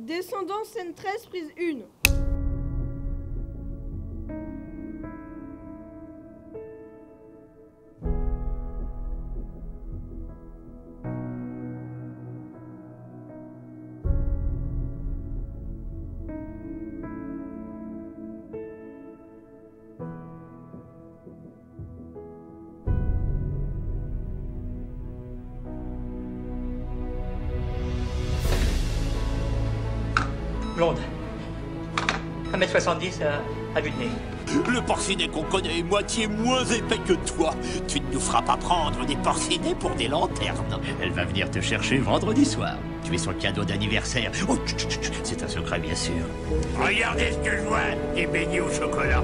Descendant, scène 13, prise 1. Blonde. 1m70 à vue de nez. Le porcinet qu'on connaît est moitié moins épais que toi. Tu ne nous feras pas prendre des porcinets pour des lanternes. Elle va venir te chercher vendredi soir. Tu es son cadeau d'anniversaire. Oh, c'est un secret, bien sûr. Regardez ce que je vois. Des beignets au chocolat.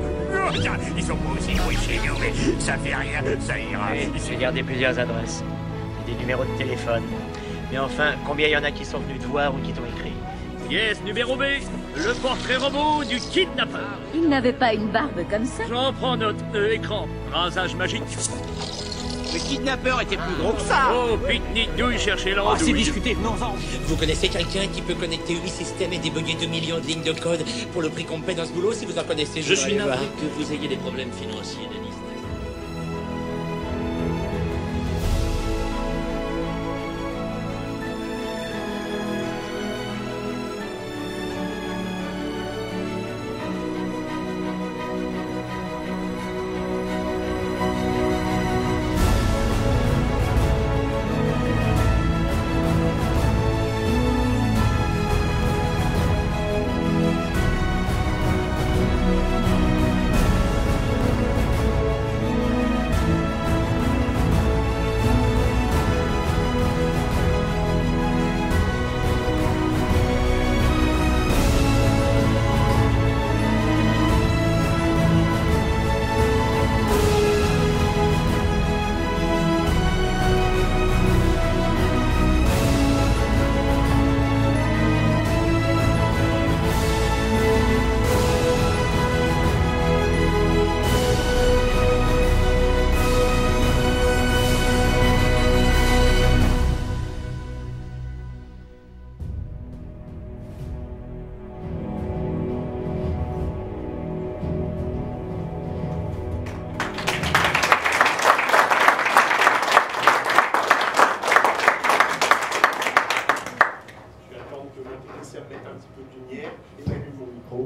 Ils sont pas aussi gros chez nous, mais ça fait rien, ça ira. J'ai gardé plusieurs adresses. Et des numéros de téléphone. Mais enfin, combien il y en a qui sont venus te voir ou qui t'ont écrit? Yes, numéro B. Le portrait robot du kidnappeur. Il n'avait pas une barbe comme ça. J'en prends note. Écran. Rasage magique. Le kidnappeur était plus gros que ça. Oh, pitney douille, cherchez l'andouille. C'est discuté, venons-en. Vous connaissez quelqu'un qui peut connecter 8 systèmes et débugger 2 millions de lignes de code pour le prix qu'on paie dans ce boulot? Si vous en connaissez, Je suis navré voir. que vous ayez des problèmes financiers, Denis.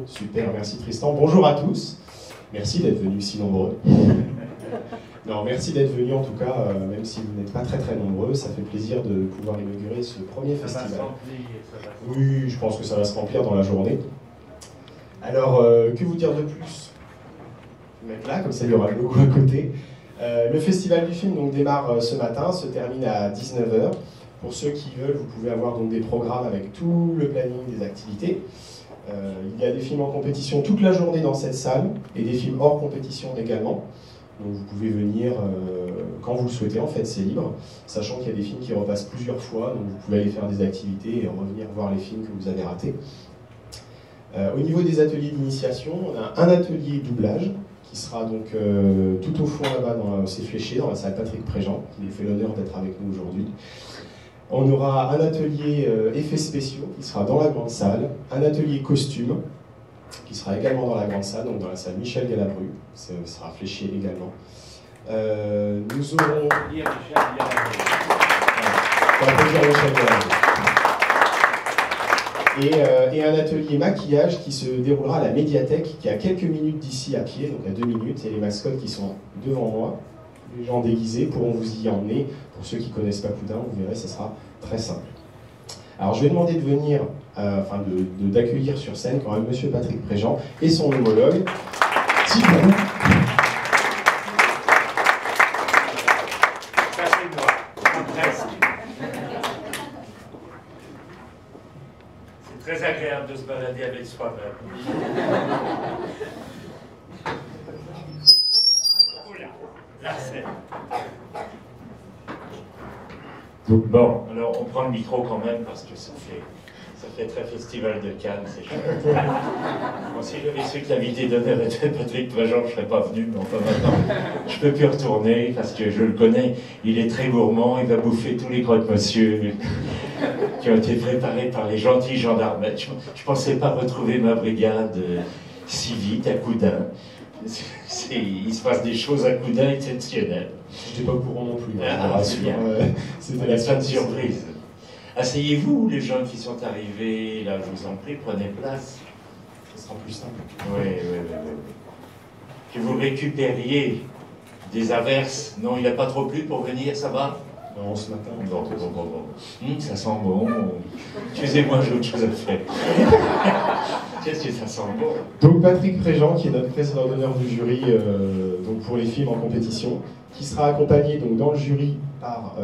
Super, merci Tristan. Bonjour à tous. Merci d'être venus si nombreux. Non, merci d'être venus en tout cas, même si vous n'êtes pas très nombreux. Ça fait plaisir de pouvoir inaugurer ce premier festival. Oui, je pense que ça va se remplir dans la journée. Alors, que vous dire de plus? Je vais mettre là, comme ça il y aura le logo à côté. Le festival du film donc, démarre ce matin, se termine à 19 h. Pour ceux qui veulent, vous pouvez avoir donc, des programmes avec tout le planning des activités. Il y a des films en compétition toute la journée dans cette salle et des films hors compétition également. Donc vous pouvez venir quand vous le souhaitez, en fait c'est libre, sachant qu'il y a des films qui repassent plusieurs fois, donc vous pouvez aller faire des activités et revenir voir les films que vous avez ratés. Au niveau des ateliers d'initiation, on a un atelier doublage qui sera donc tout au fond là-bas, c'est fléché, dans la salle Patrick Préjean, qui fait l'honneur d'être avec nous aujourd'hui. On aura un atelier effets spéciaux qui sera dans la grande salle, un atelier costume qui sera également dans la grande salle, donc dans la salle Michel Galabru, ça sera fléché également. Nous aurons... Et un atelier maquillage qui se déroulera à la médiathèque, qui est à quelques minutes d'ici à pied, donc à 2 minutes, et les mascottes qui sont devant moi. Les gens déguisés pourront vous y emmener. Pour ceux qui ne connaissent pas Poudin, vous verrez, ce sera très simple. Alors je vais demander de venir, d'accueillir sur scène quand même Monsieur Patrick Préjean et son homologue, Thibaut. C'est très agréable de se balader avec soi-même. La scène. Bon, alors on prend le micro quand même parce que ça fait très festival de Cannes, c'est chouette. Bon, si j'avais su que l'invité d'honneur était Patrick Préjean, je ne serais pas venu, mais enfin maintenant, je ne peux plus retourner parce que je le connais, il est très gourmand, il va bouffer tous les croque-monsieur. qui ont été préparés par les gentils gendarmes. Je ne pensais pas retrouver ma brigade si vite à Coudin. Il se passe des choses à Coudin exceptionnelles. Je n'étais pas au courant non plus. C'est bien. C'était la fin de surprise. Asseyez-vous, les gens qui sont arrivés. Là, je vous en prie, prenez place. Ce sera plus simple. Oui. Que vous récupériez des averses. Non, il n'a pas trop plu pour venir, ça va? Non, ce matin. Bon. Ça sent bon. Excusez-moi, j'ai autre chose à faire. Qu'est-ce que ça sent bon? Donc Patrick Préjean, qui est notre président d'honneur du jury donc pour les films en compétition, qui sera accompagné donc, dans le jury par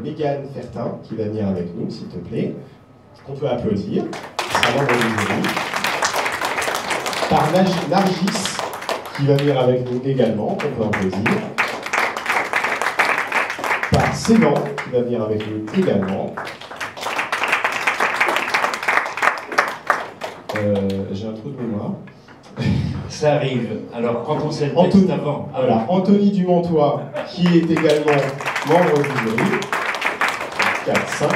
Mégane Fertin, qui va venir avec nous, s'il te plaît, qu'on peut applaudir, qui sera membre du jury. Par Nargis, qui va venir avec nous également, qu'on peut applaudir. Par Sévan, qui va venir avec nous également. J'ai un trou de mémoire. Ça arrive. Alors, quand on sait le texte avant... Voilà, Anthony Dumontois, qui est également membre du jury. 4, 5.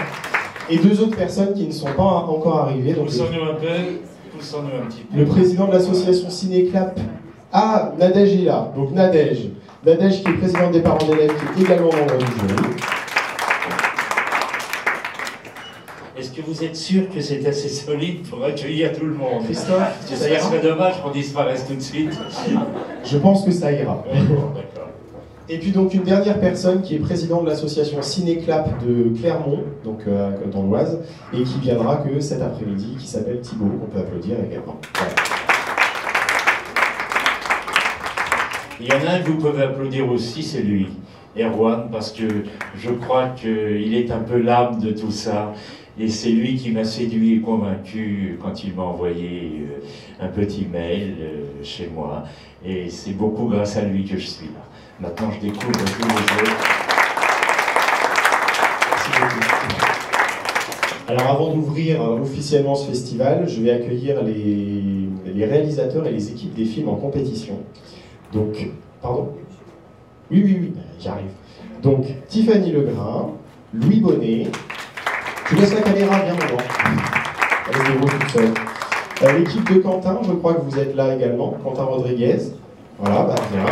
Et 2 autres personnes qui ne sont pas encore arrivées. Poussons-nous un peu. Poussons-nous un petit peu. Le président de l'association Cinéclap. Ah, Nadège est là. Donc Nadège. Nadège qui est présidente des parents d'élèves, qui est également membre du jury. Est-ce que vous êtes sûr que c'est assez solide pour accueillir tout le monde? Christophe, ça serait dommage qu'on disparaisse tout de suite. Je pense que ça ira. D'accord. Et puis donc une dernière personne qui est présidente de l'association Cinéclap de Clermont, donc dans l'Oise, et qui viendra que cet après-midi, qui s'appelle Thibaut, qu'on peut applaudir également. Voilà. Il y en a un que vous pouvez applaudir aussi, c'est lui, Erwan, parce que je crois qu'il est un peu l'âme de tout ça. Et c'est lui qui m'a séduit et convaincu quand il m'a envoyé un petit mail chez moi. Et c'est beaucoup grâce à lui que je suis là. Maintenant, je découvre tous les autres. Merci beaucoup. Alors, avant d'ouvrir officiellement ce festival, je vais accueillir les réalisateurs et les équipes des films en compétition. Donc, pardon? Oui, j'arrive. Donc, Tiffany Legrain, Louis Bonnet. Je laisse la caméra bien devant. Allez, vous toute seule. L'équipe de Quentin, je crois que vous êtes là également. Quentin Rodriguez. Voilà, bien.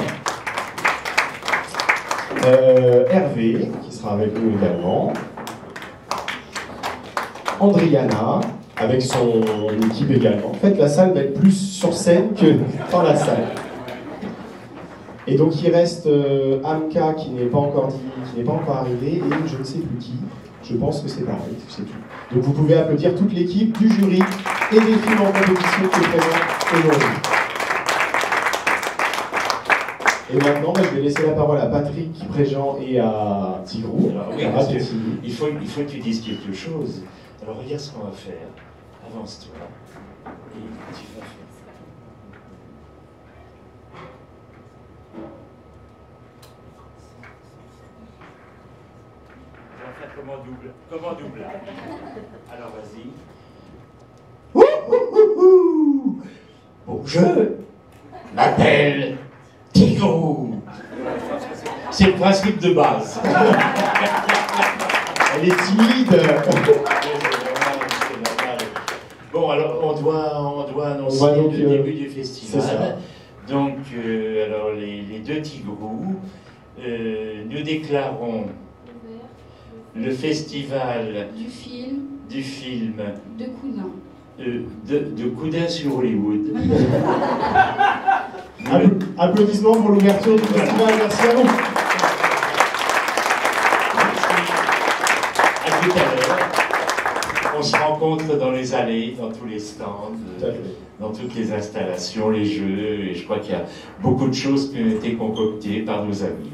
Hervé, qui sera avec nous également. Andriana, avec son équipe également. En fait, la salle va être plus sur scène que dans la salle. Et donc, il reste Amka, qui n'est pas encore arrivé, et je ne sais plus qui. Je pense que c'est pareil, c'est tout. Donc vous pouvez applaudir toute l'équipe du jury et des films en compétition qui est présente aujourd'hui. Et maintenant, je vais laisser la parole à Patrick Préjean et à Tigrou. Alors, oui, il faut que tu dises quelque chose. Alors regarde ce qu'on va faire. Avance-toi. Et tu vas faire. Comment double? Alors vas-y. Bon, je m'appelle Tigrou. C'est le principe de base. Elle est timide. Bon, alors on doit annoncer le début du festival. Donc, alors les 2 Tigrous, nous déclarons le festival du film de Coudin. De Coudin sur Hollywood. Applaudissements pour l'ouverture du festival. Merci à vous. À tout à l'heure. On se rencontre dans les allées, dans tous les stands, dans toutes les installations, les jeux. Et je crois qu'il y a beaucoup de choses qui ont été concoctées par nos amis.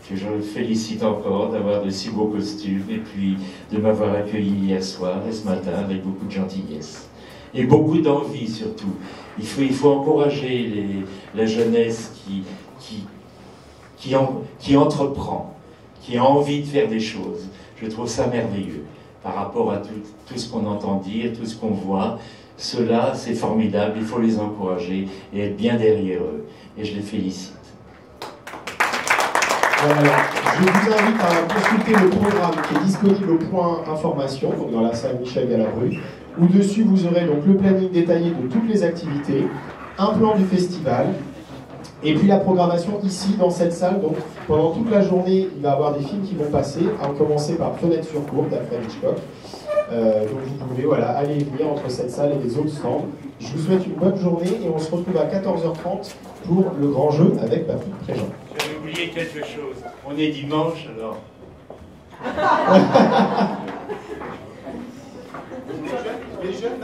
Que je félicite encore d'avoir de si beaux costumes et puis de m'avoir accueilli hier soir et ce matin avec beaucoup de gentillesse. Et beaucoup d'envie surtout. Il faut encourager la jeunesse qui entreprend, qui a envie de faire des choses. Je trouve ça merveilleux par rapport à tout ce qu'on entend dire, tout ce qu'on voit. Cela, c'est formidable, il faut les encourager et être bien derrière eux. Et je les félicite. Voilà. Je vous invite à consulter le programme qui est disponible au point information, donc dans la salle Michel Galabru, où dessus vous aurez donc le planning détaillé de toutes les activités, un plan du festival, et puis la programmation ici dans cette salle. Donc pendant toute la journée, il va y avoir des films qui vont passer, à commencer par Fenêtre sur cour d'Alfred Hitchcock. Donc vous pouvez aller et venir entre cette salle et les autres stands. Je vous souhaite une bonne journée et on se retrouve à 14h30 pour le grand jeu avec Patrick Préjean. J'avais oublié quelque chose. On est dimanche alors. Les jeunes